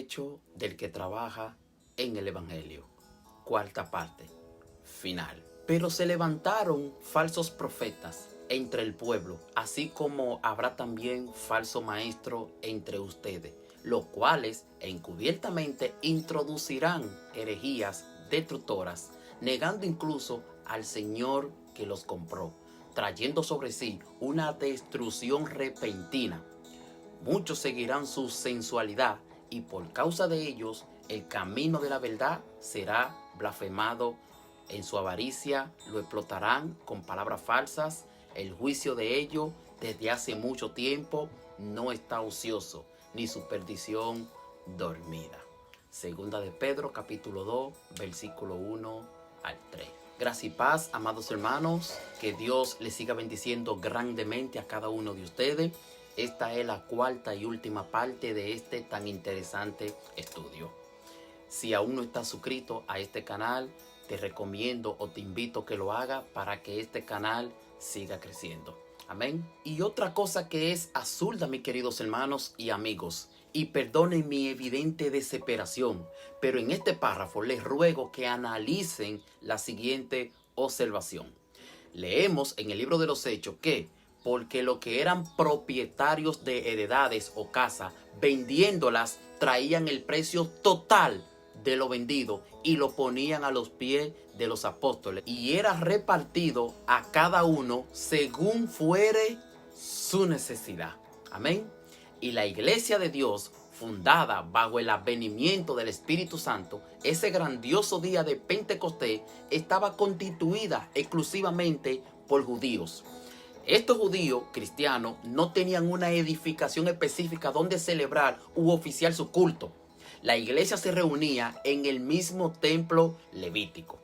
provecho del que trabaja en el Evangelio. Cuarta parte, final. Pero se levantaron falsos profetas entre el pueblo, así como habrá también falso maestro entre ustedes, los cuales encubiertamente introducirán herejías destructoras, negando incluso al Señor que los compró, trayendo sobre sí una destrucción repentina. Muchos seguirán su sensualidad y por causa de ellos el camino de la verdad será blasfemado. En su avaricia lo explotarán con palabras falsas. El juicio de ellos desde hace mucho tiempo no está ocioso, ni su perdición dormida. Segunda de Pedro capítulo 2 versículo 1 al 3. Gracia y paz, amados hermanos, que Dios les siga bendiciendo grandemente a cada uno de ustedes. Esta es la cuarta y última parte de este tan interesante estudio. Si aún no estás suscrito a este canal, te recomiendo o te invito que lo haga para que este canal siga creciendo. Amén. Y otra cosa que es absurda, mis queridos hermanos y amigos, y perdonen mi evidente desesperación, pero en este párrafo les ruego que analicen la siguiente observación. Leemos en el libro de los Hechos que porque los que eran propietarios de heredades o casas, vendiéndolas, traían el precio total de lo vendido y lo ponían a los pies de los apóstoles. Y era repartido a cada uno según fuere su necesidad. Amén. Y la iglesia de Dios, fundada bajo el advenimiento del Espíritu Santo, ese grandioso día de Pentecostés, estaba constituida exclusivamente por judíos. Estos judíos cristianos no tenían una edificación específica donde celebrar u oficiar su culto. La iglesia se reunía en el mismo templo levítico,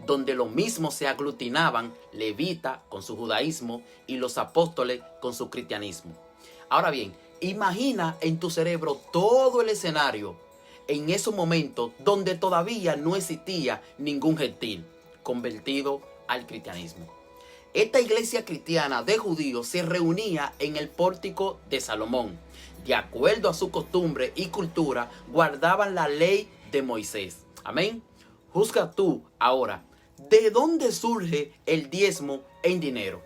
donde los mismos se aglutinaban, levitas con su judaísmo y los apóstoles con su cristianismo. Ahora bien, imagina en tu cerebro todo el escenario en esos momentos donde todavía no existía ningún gentil convertido al cristianismo. Esta iglesia cristiana de judíos se reunía en el pórtico de Salomón. De acuerdo a su costumbre y cultura, guardaban la ley de Moisés. Amén. Juzga tú ahora, ¿de dónde surge el diezmo en dinero?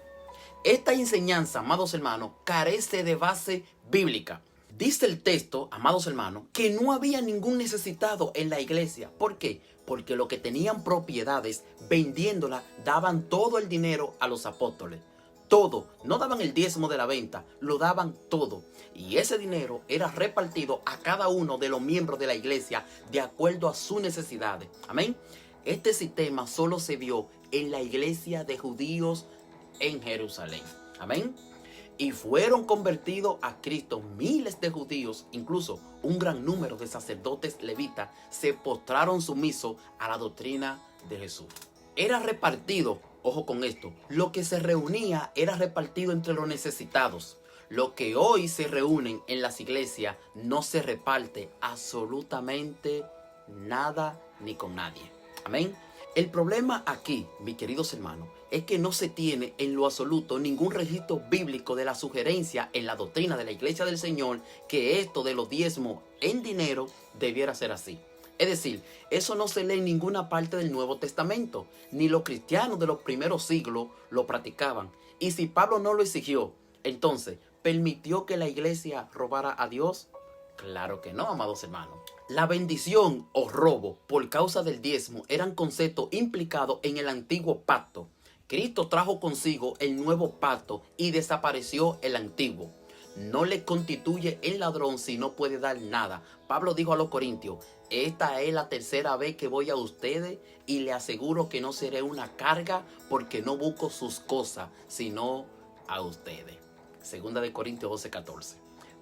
Esta enseñanza, amados hermanos, carece de base bíblica. Dice el texto, amados hermanos, que no había ningún necesitado en la iglesia. ¿Por qué? Porque los que tenían propiedades, vendiéndolas, daban todo el dinero a los apóstoles. Todo, no daban el diezmo de la venta, lo daban todo. Y ese dinero era repartido a cada uno de los miembros de la iglesia de acuerdo a sus necesidades. Amén. Este sistema solo se vio en la iglesia de judíos en Jerusalén. Amén. Y fueron convertidos a Cristo miles de judíos, incluso un gran número de sacerdotes levitas se postraron sumisos a la doctrina de Jesús. Era repartido, ojo con esto, lo que se reunía era repartido entre los necesitados. Lo que hoy se reúnen en las iglesias no se reparte absolutamente nada ni con nadie. Amén. El problema aquí, mis queridos hermanos, es que no se tiene en lo absoluto ningún registro bíblico de la sugerencia en la doctrina de la Iglesia del Señor que esto de los diezmos en dinero debiera ser así. Es decir, eso no se lee en ninguna parte del Nuevo Testamento, ni los cristianos de los primeros siglos lo practicaban. Y si Pablo no lo exigió, entonces, ¿permitió que la iglesia robara a Dios? Claro que no, amados hermanos. La bendición o robo por causa del diezmo eran conceptos implicados en el antiguo pacto. Cristo trajo consigo el nuevo pacto y desapareció el antiguo. No le constituye el ladrón si no puede dar nada. Pablo dijo a los corintios, esta es la tercera vez que voy a ustedes y le aseguro que no seré una carga porque no busco sus cosas, sino a ustedes. Segunda de Corintios 12:14.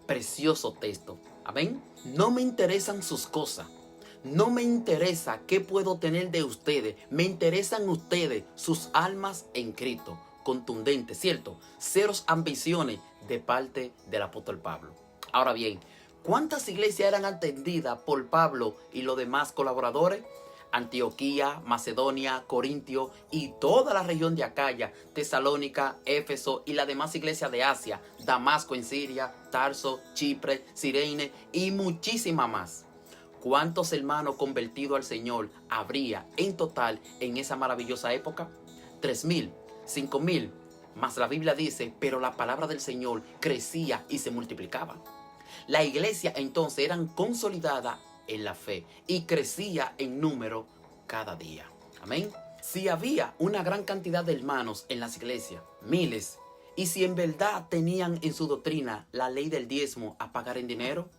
Precioso texto. Amén. No me interesan sus cosas. No me interesa qué puedo tener de ustedes. Me interesan ustedes, sus almas en Cristo. Contundente, ¿cierto? Ceros ambiciones de parte del apóstol Pablo. Ahora bien, ¿cuántas iglesias eran atendidas por Pablo y los demás colaboradores? Antioquía, Macedonia, Corintio y toda la región de Acaya, Tesalónica, Éfeso y las demás iglesias de Asia, Damasco en Siria, Tarso, Chipre, Cirene y muchísimas más. ¿Cuántos hermanos convertidos al Señor habría en total en esa maravillosa época? 3,000, 5,000. Mas la Biblia dice, pero la palabra del Señor crecía y se multiplicaba. La iglesia entonces era consolidada en la fe y crecía en número cada día. Amén. Si había una gran cantidad de hermanos en las iglesias, miles, y si en verdad tenían en su doctrina la ley del diezmo a pagar en dinero,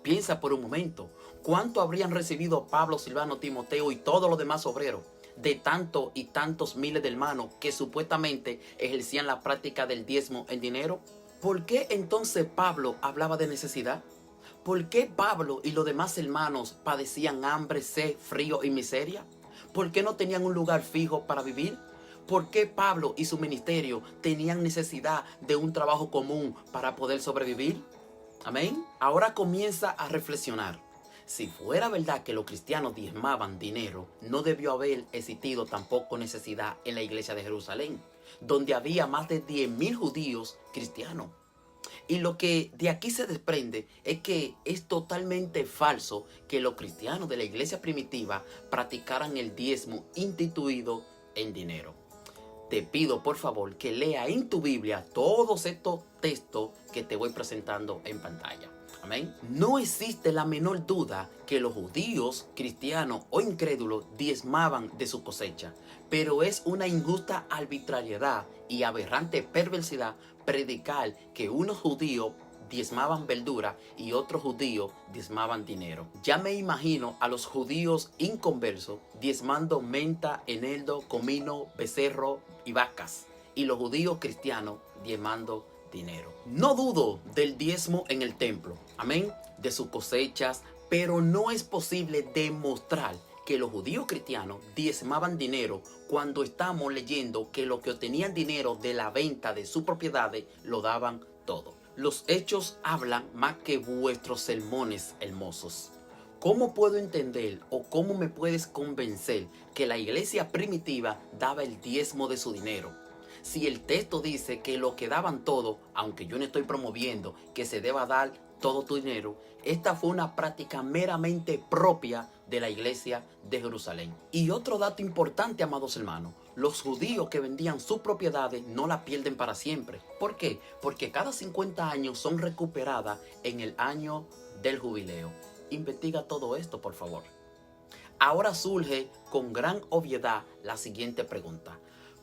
piensa por un momento, ¿cuánto habrían recibido Pablo, Silvano, Timoteo y todos los demás obreros de tantos y tantos miles de hermanos que supuestamente ejercían la práctica del diezmo en dinero? ¿Por qué entonces Pablo hablaba de necesidad? ¿Por qué Pablo y los demás hermanos padecían hambre, sed, frío y miseria? ¿Por qué no tenían un lugar fijo para vivir? ¿Por qué Pablo y su ministerio tenían necesidad de un trabajo común para poder sobrevivir? Amén. Ahora comienza a reflexionar. Si fuera verdad que los cristianos diezmaban dinero, no debió haber existido tampoco necesidad en la iglesia de Jerusalén, donde había más de 10,000 judíos cristianos. Y lo que de aquí se desprende es que es totalmente falso que los cristianos de la iglesia primitiva practicaran el diezmo instituido en dinero. Te pido por favor que lea en tu Biblia todos estos textos que te voy presentando en pantalla. Amén. No existe la menor duda que los judíos, cristianos o incrédulos diezmaban de su cosecha, pero es una injusta arbitrariedad y aberrante perversidad predicar que unos judíos diezmaban verdura y otros judíos diezmaban dinero. Ya me imagino a los judíos inconversos diezmando menta, eneldo, comino, becerro y vacas, y los judíos cristianos diezmando dinero. No dudo del diezmo en el templo, amén, de sus cosechas, pero no es posible demostrar que los judíos cristianos diezmaban dinero cuando estamos leyendo que los que obtenían dinero de la venta de sus propiedades lo daban todo. Los hechos hablan más que vuestros sermones hermosos. ¿Cómo puedo entender o cómo me puedes convencer que la iglesia primitiva daba el diezmo de su dinero? Si el texto dice que lo que daban todo, aunque yo no estoy promoviendo que se deba dar todo tu dinero, esta fue una práctica meramente propia de la iglesia de Jerusalén. Y otro dato importante, amados hermanos, los judíos que vendían sus propiedades no la pierden para siempre. ¿Por qué? Porque cada 50 años son recuperadas en el año del jubileo. Investiga todo esto, por favor. Ahora surge con gran obviedad la siguiente pregunta.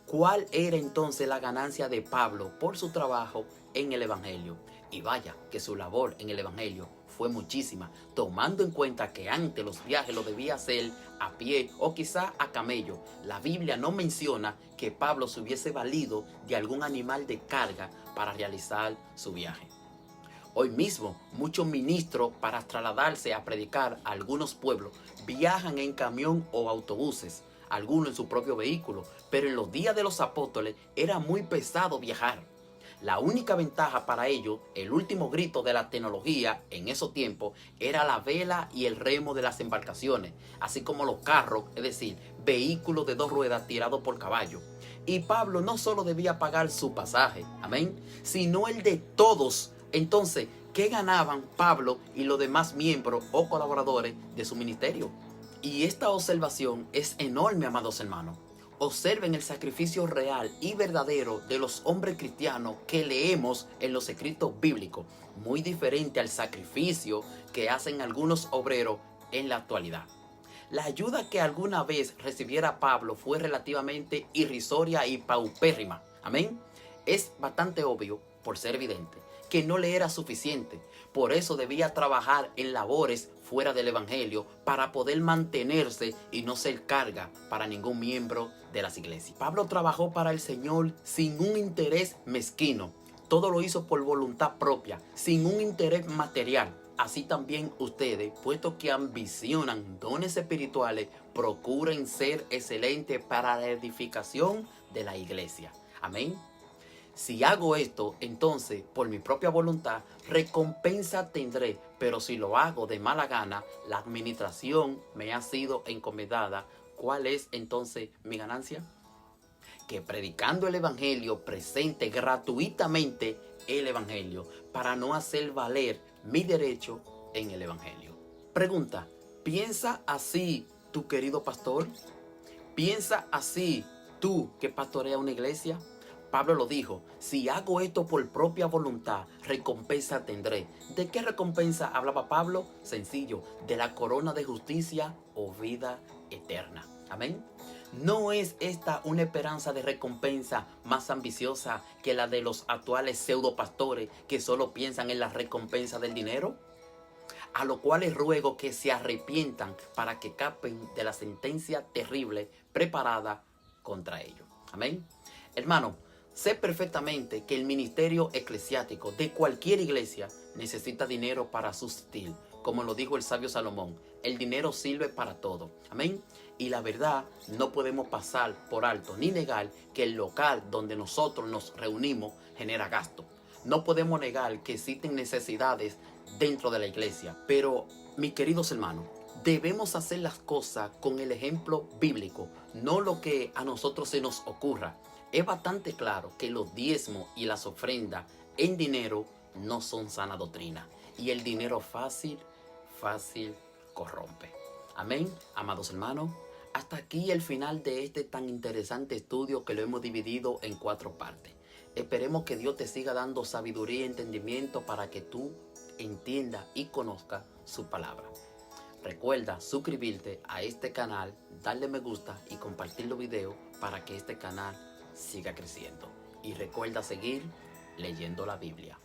¿Cuál era entonces la ganancia de Pablo por su trabajo en el Evangelio? Y vaya que su labor en el Evangelio fue muchísima, tomando en cuenta que antes los viajes los debía hacer a pie o quizá a camello. La Biblia no menciona que Pablo se hubiese valido de algún animal de carga para realizar su viaje. Hoy mismo, muchos ministros para trasladarse a predicar a algunos pueblos viajan en camión o autobuses, algunos en su propio vehículo, pero en los días de los apóstoles era muy pesado viajar. La única ventaja para ellos, el último grito de la tecnología en esos tiempos, era la vela y el remo de las embarcaciones, así como los carros, es decir, vehículos de 2 ruedas tirados por caballo. Y Pablo no solo debía pagar su pasaje, amén, sino el de todos. Entonces, ¿qué ganaban Pablo y los demás miembros o colaboradores de su ministerio? Y esta observación es enorme, amados hermanos. Observen el sacrificio real y verdadero de los hombres cristianos que leemos en los escritos bíblicos, muy diferente al sacrificio que hacen algunos obreros en la actualidad. La ayuda que alguna vez recibiera Pablo fue relativamente irrisoria y paupérrima. Amén. Es bastante obvio, por ser evidente, que no le era suficiente. Por eso debía trabajar en labores fuera del evangelio para poder mantenerse y no ser carga para ningún miembro de las iglesias. Pablo trabajó para el Señor sin un interés mezquino. Todo lo hizo por voluntad propia, sin un interés material. Así también ustedes, puesto que ambicionan dones espirituales, procuren ser excelentes para la edificación de la iglesia. Amén. Si hago esto, entonces, por mi propia voluntad, recompensa tendré. Pero si lo hago de mala gana, la administración me ha sido encomendada. ¿Cuál es entonces mi ganancia? Que predicando el evangelio presente gratuitamente el evangelio para no hacer valer mi derecho en el evangelio. Pregunta, ¿Piensa así tu querido pastor? ¿Piensa así tú que pastorea una iglesia? Pablo lo dijo, si hago esto por propia voluntad, recompensa tendré. ¿De qué recompensa hablaba Pablo? Sencillo, de la corona de justicia o vida eterna. Amén. ¿No es esta una esperanza de recompensa más ambiciosa que la de los actuales pseudopastores que solo piensan en la recompensa del dinero? A lo cual les ruego que se arrepientan para que capen de la sentencia terrible preparada contra ellos. Amén. Hermano, sé perfectamente que el ministerio eclesiástico de cualquier iglesia necesita dinero para subsistir. Como lo dijo el sabio Salomón, el dinero sirve para todo. Amén. Y la verdad, no podemos pasar por alto ni negar que el local donde nosotros nos reunimos genera gasto. No podemos negar que existen necesidades dentro de la iglesia. Pero, mis queridos hermanos, debemos hacer las cosas con el ejemplo bíblico, no lo que a nosotros se nos ocurra. Es bastante claro que los diezmos y las ofrendas en dinero no son sana doctrina. Y el dinero fácil corrompe. Amén, amados hermanos. Hasta aquí el final de este tan interesante estudio que lo hemos dividido en 4 partes. Esperemos que Dios te siga dando sabiduría y entendimiento para que tú entiendas y conozcas su palabra. Recuerda suscribirte a este canal, darle me gusta y compartir los videos para que este canal siga creciendo. Y recuerda seguir leyendo la Biblia.